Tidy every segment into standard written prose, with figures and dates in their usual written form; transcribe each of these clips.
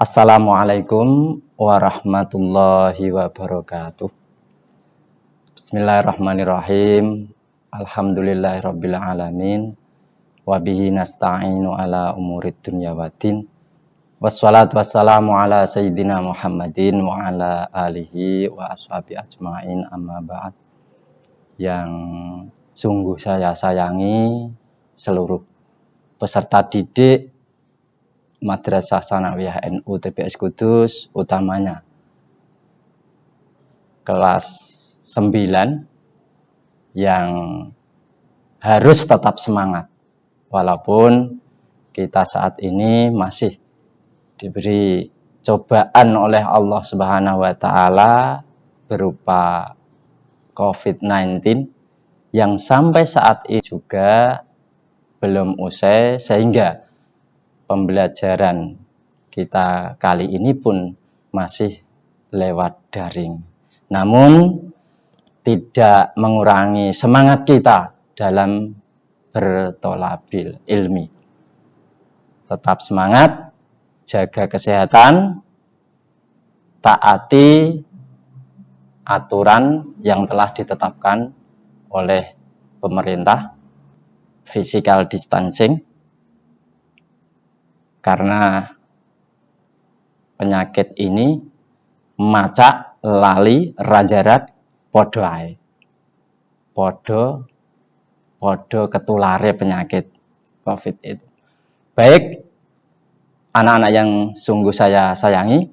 Assalamualaikum warahmatullahi wabarakatuh. Bismillahirrahmanirrahim. Alhamdulillahirabbil alamin. Wa bihi nasta'inu ala umurid dunya waddin. Wassalatu wassalamu ala sayyidina Muhammadin wa ala alihi wa ashabi ajmain, amma ba'd. Yang sungguh saya sayangi seluruh peserta didik Madrasah Tsanawiyah NU TPS Kudus, utamanya kelas 9 yang harus tetap semangat walaupun kita saat ini masih diberi cobaan oleh Allah Subhanahu wa taala berupa COVID-19 yang sampai saat ini juga belum usai, sehingga pembelajaran kita kali ini pun masih lewat daring. Namun tidak mengurangi semangat kita dalam bertholabil ilmi. Tetap semangat, jaga kesehatan, taati aturan yang telah ditetapkan oleh pemerintah, physical distancing. Karena penyakit ini macak, lali, rajarat, podo ae. Podo ketulare penyakit COVID itu. Baik, anak-anak yang sungguh saya sayangi,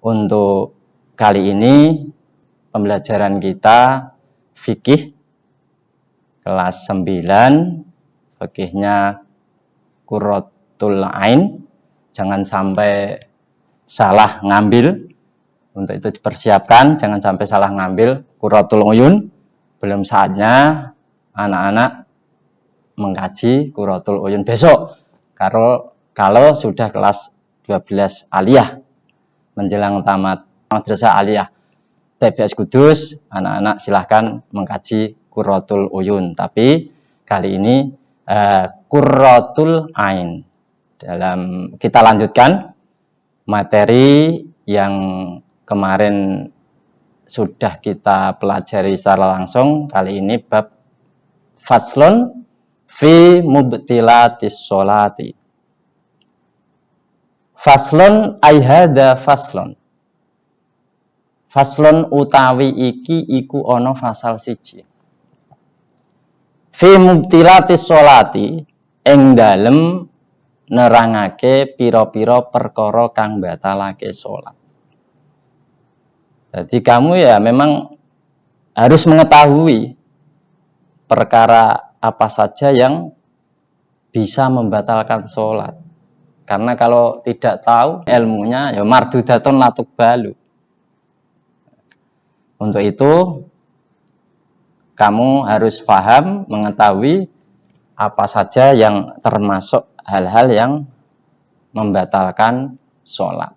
untuk kali ini pembelajaran kita fikih kelas 9, fikihnya Qurratul Ain. Jangan sampai salah ngambil. Untuk itu dipersiapkan, jangan sampai salah ngambil Qurratul Uyun. Belum saatnya anak-anak mengkaji Qurratul Uyun besok. Kalau sudah kelas 12 aliyah, menjelang tamat Madrasah Aliyah TPS Kudus, anak-anak silahkan mengkaji Qurratul Uyun. Tapi kali ini Qurratul Ain. Kita lanjutkan materi yang kemarin sudah kita pelajari secara langsung. Kali ini bab faslun fi mubtilatis sholati. Faslun aihada faslun. Faslun utawi iki iku ono fasal siji. Fi mubtilatis sholati, ing dalem nerangake piro-piro perkara kang batalake sholat. Jadi kamu ya memang harus mengetahui perkara apa saja yang bisa membatalkan sholat. Karena kalau tidak tahu ilmunya, ya mardudatun latuk balu. Untuk itu kamu harus paham, mengetahui apa saja yang termasuk hal-hal yang membatalkan sholat.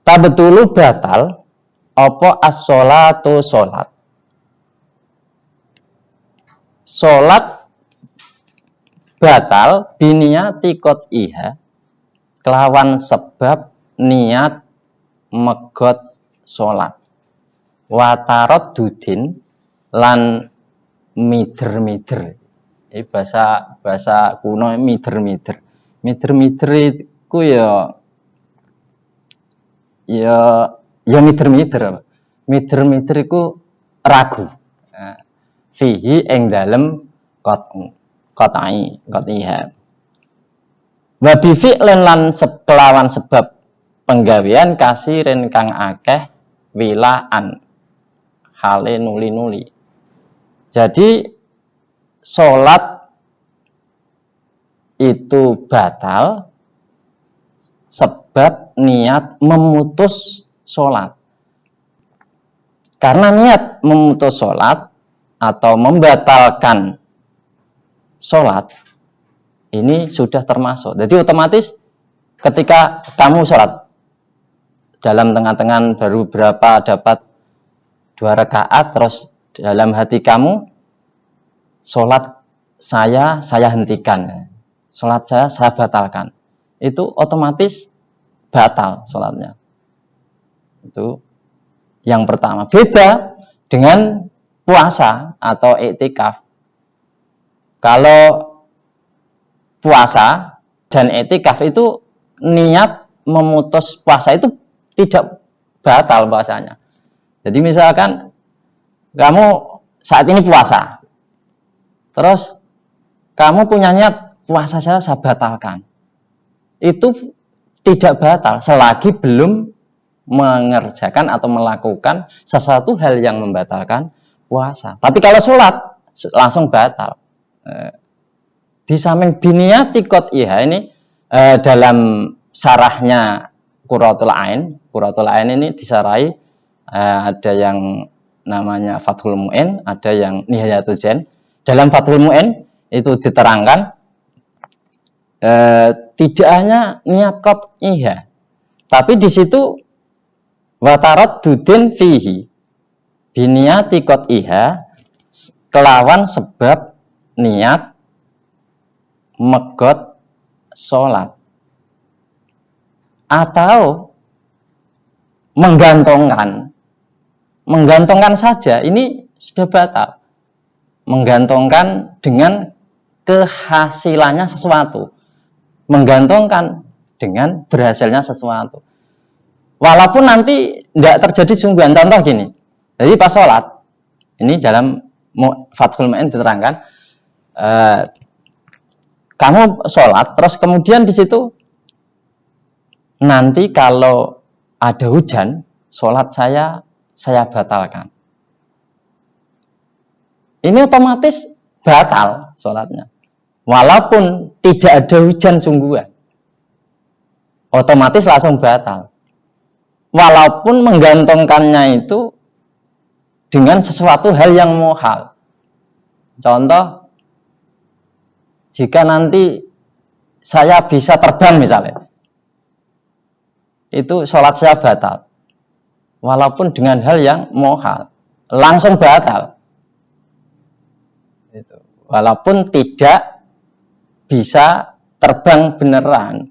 Tabetulu batal apa as-sholatu sholat. Sholat batal biniyati qot'iha, kelawan sebab niat megot sholat. Watarot dudin lan mider-mider. Ini bahasa kuno, mider-mider. Mider-mider itu ya mider-mider. Mider-mider itu ragu. Fihi ing dalem qot'iha. Wa bi fi'lin lan kelawan sebab penggawean kasirin kang akeh wilaan hale nuli-nuli. Jadi sholat itu batal sebab niat memutus sholat. Karena niat memutus sholat atau membatalkan sholat ini sudah termasuk. Jadi otomatis ketika kamu sholat dalam tengah-tengah baru berapa dapat 2 rakaat, terus dalam hati kamu sholat saya hentikan, sholat saya batalkan, itu otomatis batal sholatnya. Itu yang pertama. Beda dengan puasa atau iktikaf. Kalau puasa dan iktikaf itu niat memutus puasa itu tidak batal puasanya. Jadi misalkan kamu saat ini puasa, terus kamu punya niat puasa saya batalkan, itu tidak batal selagi belum mengerjakan atau melakukan sesuatu hal yang membatalkan puasa. Tapi kalau sholat langsung batal. Di samping biniyati qat'iha ini dalam syarahnya Qurratul Ain ini disarahi ada yang namanya Fathul Mu'in, ada yang Nihayatul Zain. Dalam Fathul Mu'in itu diterangkan tidak hanya niat qat'iha, tapi di situ watarat dudin fihi biniyati qat'iha kelawan sebab niat megot sholat atau menggantungkan saja ini sudah batal. Menggantungkan dengan kehasilannya sesuatu, menggantungkan dengan berhasilnya sesuatu, walaupun nanti tidak terjadi sungguhan. Contoh gini, jadi pas sholat ini dalam Fathul Mu'in diterangkan, kamu sholat, terus kemudian di situ nanti kalau ada hujan, sholat saya batalkan. Ini otomatis batal sholatnya, walaupun tidak ada hujan sungguhan, otomatis langsung batal. Walaupun menggantungkannya itu dengan sesuatu hal yang muhal. Contoh, jika nanti saya bisa terbang misalnya, itu sholat saya batal. Walaupun dengan hal yang muhal, langsung batal. Itu. Walaupun tidak bisa terbang beneran.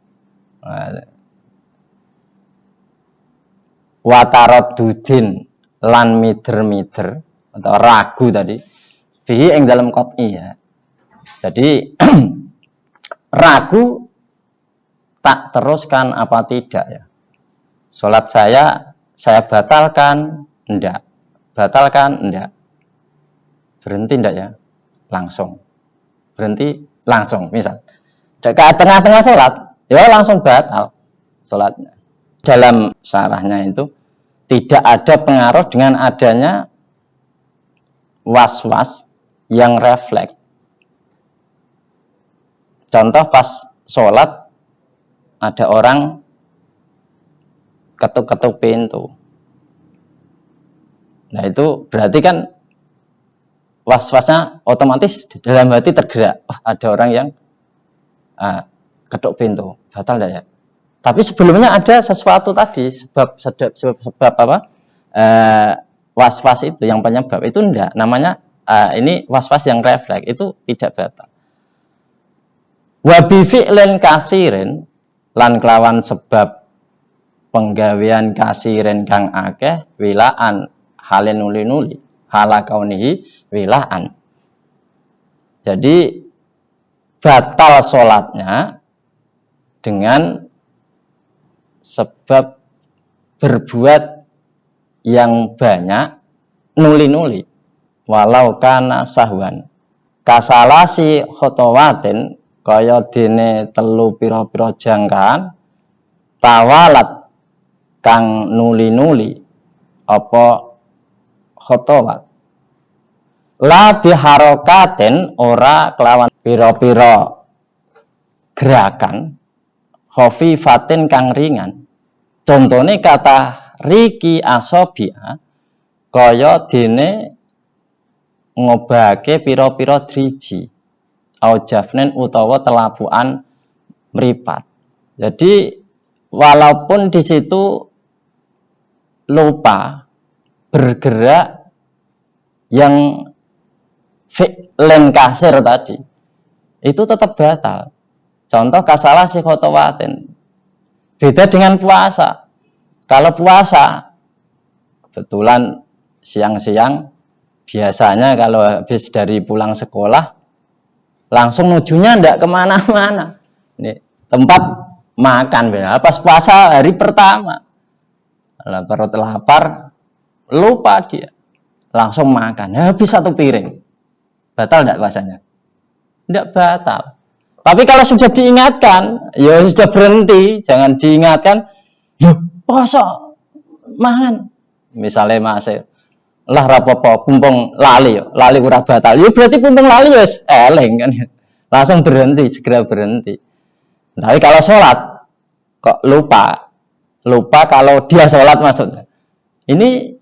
Wataradudin lan mider-mider atau ragu tadi fihi ing dalam qat'iyah. Jadi ragu tak teruskan apa tidak ya. Sholat saya batalkan enggak, batalkan enggak, berhenti enggak ya, langsung berhenti langsung. Misal tengah-tengah sholat ya langsung batal sholatnya. Dalam syarahnya itu tidak ada pengaruh dengan adanya was-was yang refleks. Contoh pas sholat ada orang ketuk-ketuk pintu. Nah itu berarti kan was-wasnya otomatis dalam hati tergerak. Oh, ada orang yang ketuk pintu, batal enggak ya? Tapi sebelumnya ada sesuatu tadi, sebab apa? Was-was itu yang penyebab itu enggak. Namanya ini was-was yang refleks, itu tidak batal. Wa bi fi'lin kasirin lan kelawan sebab penggawean kasirin kang akeh wilaan halen nuli-nuli hala kaunihi wilaan. Jadi batal sholatnya dengan sebab berbuat yang banyak nuli-nuli walau kana sahwan kasalasi khotowatin kaya dene telu pira-pira jangkaan tawalat kang nuli-nuli apa khotowat la biharokaten ora kelawan pira-pira gerakan khofifatin kang ringan. Contohnya kata riki asobia kaya dene ngobahake pira-pira driji au jafnen utawa telabuan mripat. Jadi walaupun di situ lupa bergerak yang fi'len kasir tadi itu tetap batal. Contoh kasalah si khotowatin Beda dengan puasa. Kalau puasa, kebetulan siang-siang, biasanya kalau habis dari pulang sekolah, langsung nujunya ndak kemana-mana. Ini tempat makan. Pas puasa hari pertama, perut lapar, lupa dia. Langsung makan, habis satu piring. Batal ndak puasanya? Ndak batal. Tapi kalau sudah diingatkan, ya sudah berhenti. Jangan diingatkan, yuk puasa, mangan. Misalnya masih, lah rapopo, pumpung lali ora batal. Ya berarti pumpung lali ya eling kan. Langsung berhenti, segera berhenti. Tapi kalau sholat, kok lupa kalau dia sholat maksudnya. Ini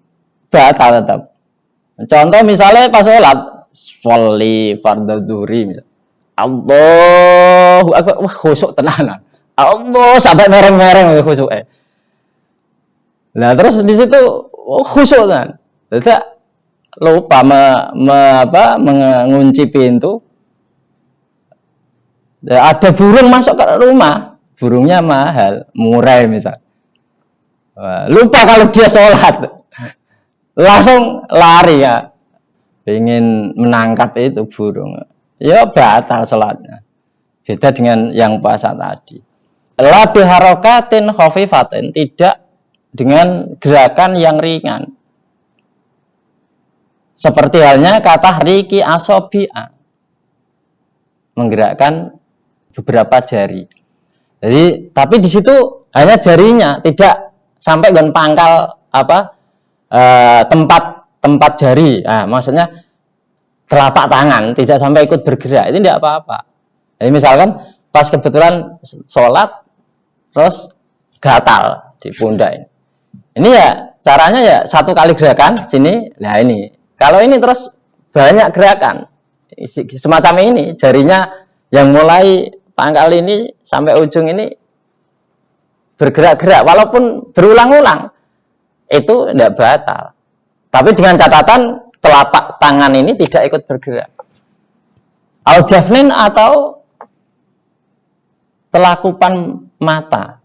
batal tetap. Contoh misalnya pas sholat, sholli fardhu dhuhri, Allahu akbar, wah khusuk tenanan. Allah sampai mereng-mereng khusuk. Nah terus di situ khusuk kan. Tidak lupa mengunci pintu. Ada burung masuk ke rumah, burungnya mahal, murah misal. Lupa kalau dia sholat, langsung lari ya, ingin menangkap itu burung. Ya batal sholatnya. Beda dengan yang puasa tadi. La biharokatin khafifatin, tidak dengan gerakan yang ringan. Seperti halnya kata riki asobi'a, menggerakkan beberapa jari. Jadi, tapi di situ hanya jarinya, tidak sampai dengan pangkal tempat jari. Nah, maksudnya telapak tangan tidak sampai ikut bergerak, itu tidak apa-apa. Jadi misalkan pas kebetulan sholat terus gatal di pundak ini ya caranya ya satu kali gerakan sini. Nah ini kalau ini terus banyak gerakan semacam ini, jarinya yang mulai pangkal ini sampai ujung ini bergerak-gerak walaupun berulang-ulang, itu tidak batal. Tapi dengan catatan telapak tangan ini tidak ikut bergerak. Al-jafnin atau telakupan mata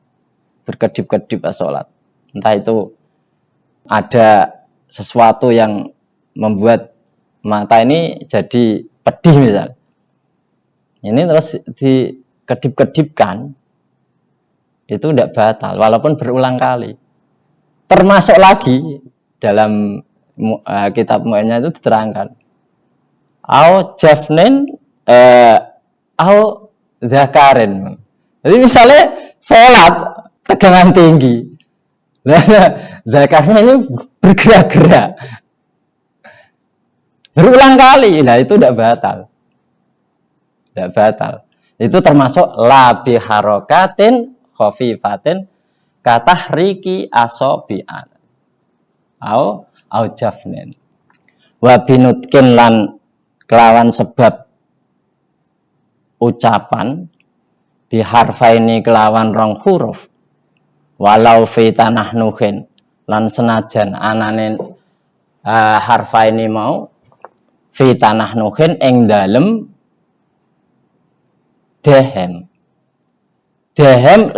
berkedip-kedip pas sholat. Entah itu ada sesuatu yang membuat mata ini jadi pedih misal. Ini terus dikedip-kedipkan, itu tidak batal walaupun berulang kali. Termasuk lagi dalam kitab mu'innya itu diterangkan au jafnin au zakarin. Jadi misalnya sholat tegangan tinggi, zakarnya ini bergerak-gerak berulang kali, nah itu tidak batal. Itu termasuk la biharokatin khafifatin katahriki asobi'an au jafnin wa binutkin lan kelawan sebab ucapan biharfaini kelawan rong huruf walau fi tanah nuhin lan senajan anane harfaini mau fi tanah nuhin ing dalem dehem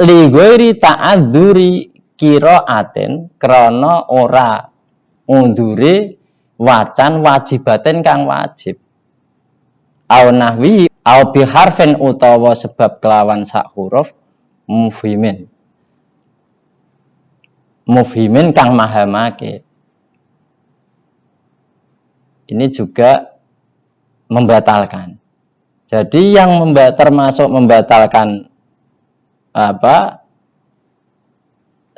li ghairi ta'adzuri qiraatin krana ora undure wacan wajibaten kang wajib au nahwi au biharfin utawa sebab kelawan sak huruf mufhimin kang mahamake. Ini juga membatalkan. Jadi yang termasuk membatalkan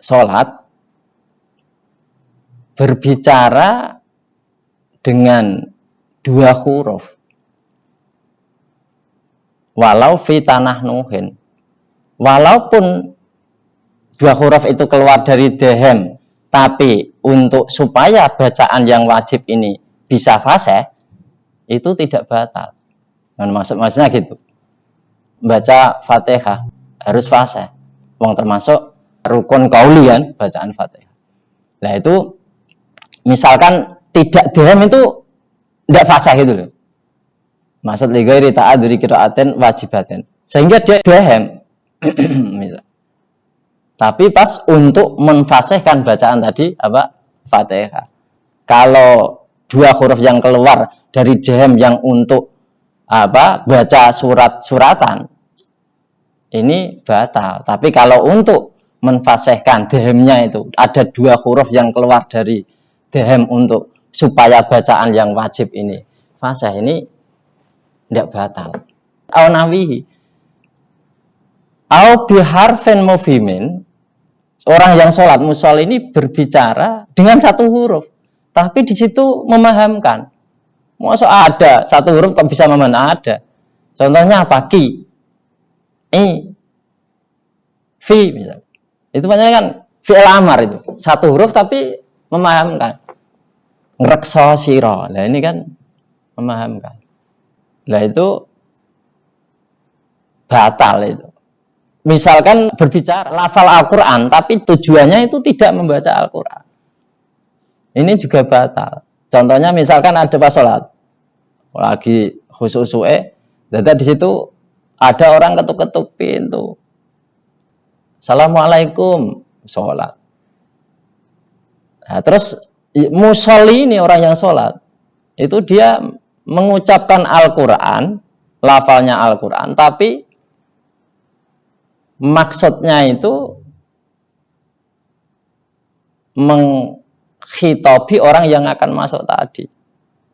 sholat berbicara dengan dua huruf walau fi tanah nuhin, walaupun dua huruf itu keluar dari dehem, tapi untuk supaya bacaan yang wajib ini bisa fasih, itu tidak batal. Maksudnya gitu, baca Fatihah harus fasih, wong termasuk rukun qauli kan bacaan Fatihah. Nah itu misalkan tidak dehem itu tidak fasih gitu loh. Maksud li ghairi ta'adzuri qiraatin wajibatin. Sehingga dia dehem. Misal. Tapi pas untuk menfasihkan bacaan tadi apa? Fatihah. Kalau dua huruf yang keluar dari dehem yang untuk apa? Baca surat-suratan ini batal. Tapi kalau untuk menfasihkan dehemnya itu ada dua huruf yang keluar dari dehem untuk supaya bacaan yang wajib ini fasih, ini tidak batal. Au nawihi au biharfin mufhimin, orang yang sholat mushol ini berbicara dengan satu huruf tapi di situ memahamkan. Masa ada satu huruf kok bisa memahamkan? Ada. Contohnya apa? Ki, i, fi misalnya. Itu makanya kan fi'il amar itu satu huruf tapi memahamkan. Ngrekso siro, nah ini kan memahamkan. Nah itu batal itu. Misalkan berbicara lafal Al-Quran tapi tujuannya itu tidak membaca Al-Quran, ini juga batal. Contohnya misalkan ada pas sholat lagi khusyuk-khusyuk, di situ ada orang ketuk-ketuk pintu, Assalamualaikum, sholat. Nah, terus musolli ini orang yang sholat itu dia mengucapkan Al-Quran, lafalnya Al-Quran, tapi maksudnya itu menghitobi orang yang akan masuk tadi.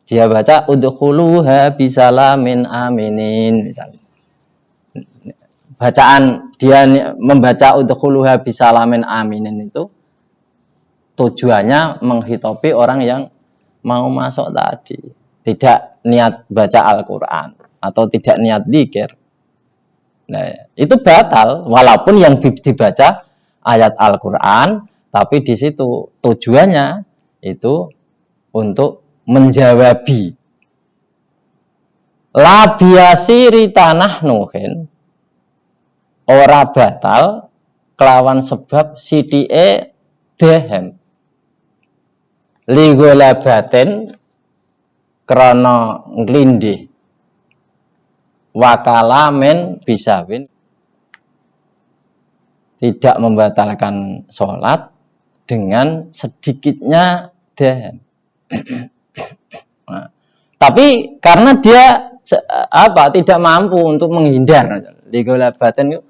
Dia baca udkhuluha bisalamin aminin misalnya. Bacaan dia membaca udkhuluha bisalamin aminin itu tujuannya menghitobi orang yang mau masuk tadi. Tidak niat baca Al-Quran atau tidak niat dzikir. Nah, itu batal walaupun yang dibaca ayat Al-Quran, tapi di situ tujuannya itu untuk menjawabi. La biasiri tanah nuhin, ora batal kelawan sebab sidie dehem. Ligolabaten krana nglindih wakalamen bisawin, tidak membatalkan sholat dengan sedikitnya dehem. Nah, tapi karena dia tidak mampu untuk menghindar, ligolabaten itu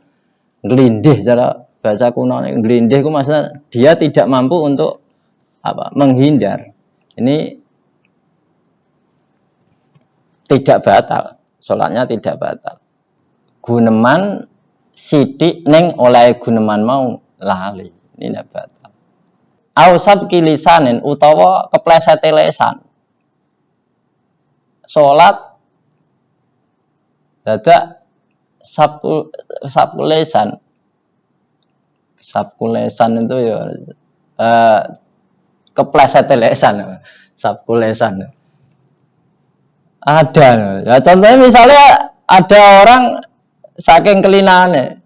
nglindih, cara bahasa kuno nglindih itu maksudnya dia tidak mampu untuk menghindar. Ini tidak batal, sholatnya tidak batal. Guneman sidik neng oleh guneman mau lali, ini tidak batal. Ausab kilisanin utawa kepleset lesan, sholat dadak sabkulesan. Sabkulesan itu ya kepleset lesan, sabkulesan. Ada. Ya contohnya misalnya ada orang saking kelinane.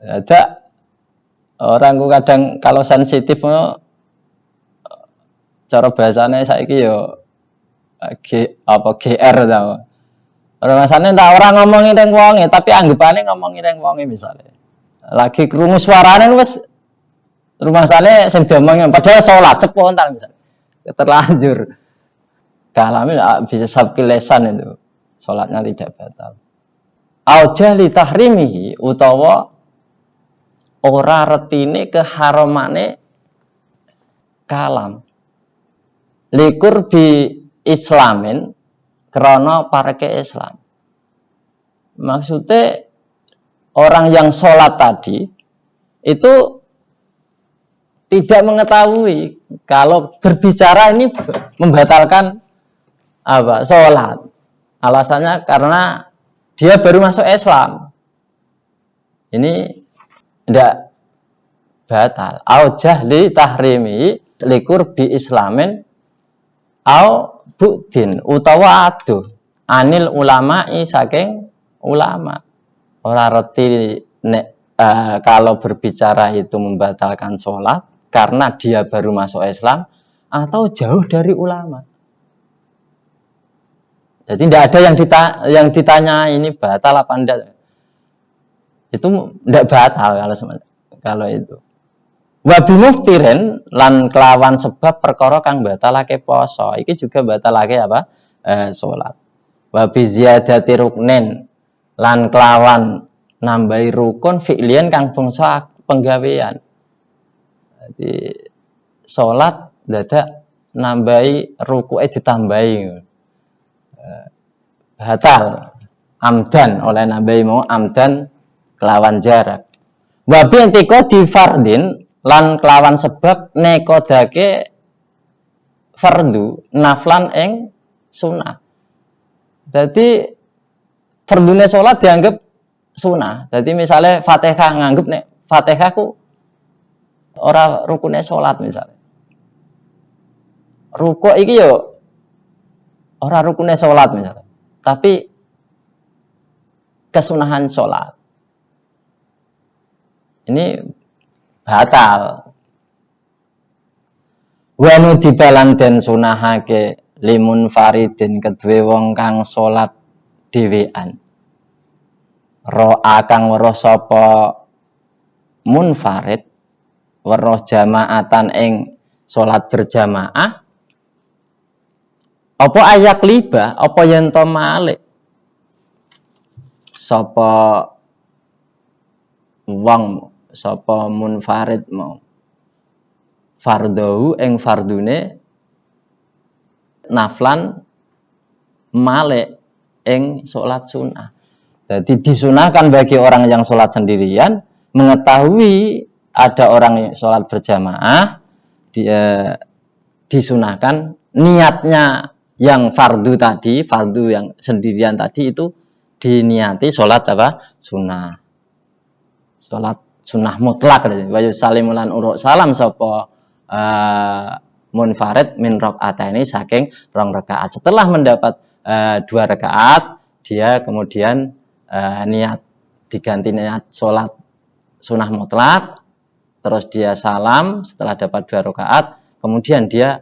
Ada orang ku kadang kalau sensitif cara bahasanya saiki yo GR tau. Rasane ndak orang ngomongin ning wonge tapi anggapane ngomongin ning wonge misalnya. Lagi krungu suarane wis rumasane sing diomongin padahal salat spontan misalnya. Terlanjur. Kalame bisa sabkil lesan itu, sholatnya tidak batal. Aujali tahrimihi utawa ora retine keharamane kalam. Likur bi islamin krana pareke Islam. Maksudnya orang yang sholat tadi itu tidak mengetahui kalau berbicara ini membatalkan sholat. Alasannya karena dia baru masuk Islam. Ini tidak batal. Au jahli tahrimi likur bi islamin au bu'din utawa aduh anil ulama'i saking ulama. Ora reti kalau berbicara itu membatalkan sholat karena dia baru masuk Islam atau jauh dari ulama. Jadi tidak ada yang ditanya ini batal apa enggak. itu tidak batal kalau itu. Wa bimuftirin lan kelawan sebab perkara kang batalake poso. Iki juga batalake apa? Salat. Wa bi ziyadati ruknin lan kelawan nambahi rukun fi'lian kang bangsa penggawean. Jadi salat dadak nambahi rukuke ditambahi. Batal amdan oleh nambahi mau amdan kelawan jarak. Wa bi antika di fardin lan kelawan sebab nekodake fardu naflan ing sunah. Jadi fardune salat dianggap sunah. Jadi misalnya Fatihah nganggep nek Fatihah ku ora rukune salat misalnya. Rukuk iki yo ora rukune salat misalnya. Tapi kesunahan salat. Ini batal. Wa nudibalan den sunahake limun faridin kedue wong kang salat dhewean. Ro'a kang weruh sapa munfarid weruh jamaatan ing salat berjamaah apa ayak liba apa yen to malik sapa wong sapa munfarid mau fardhu ing fardune naflan malik ing salat sunah. Jadi disunahkan bagi orang yang salat sendirian mengetahui ada orang yang salat berjamaah, dia disunahkan niatnya yang fardu tadi, fardu yang sendirian tadi itu diniati salat apa? Sunah. Salat sunah mutlak. Wa yusallimulan uruk salam sapa munfarid min rakaataini saking 2 rakaat. Setelah mendapat 2 rakaat, dia kemudian niat diganti niat salat sunah mutlak, terus dia salam setelah dapat 2 rakaat, kemudian dia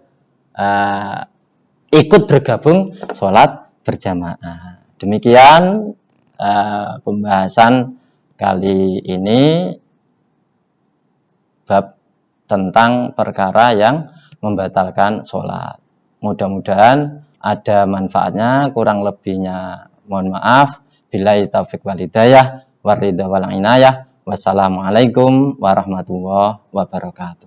ikut bergabung salat berjamaah. Demikian pembahasan kali ini bab tentang perkara yang membatalkan sholat. Mudah-mudahan ada manfaatnya, kurang lebihnya mohon maaf. Billahi taufiq wal hidayah, waridha wal inayah. Wassalamualaikum warahmatullahi wabarakatuh.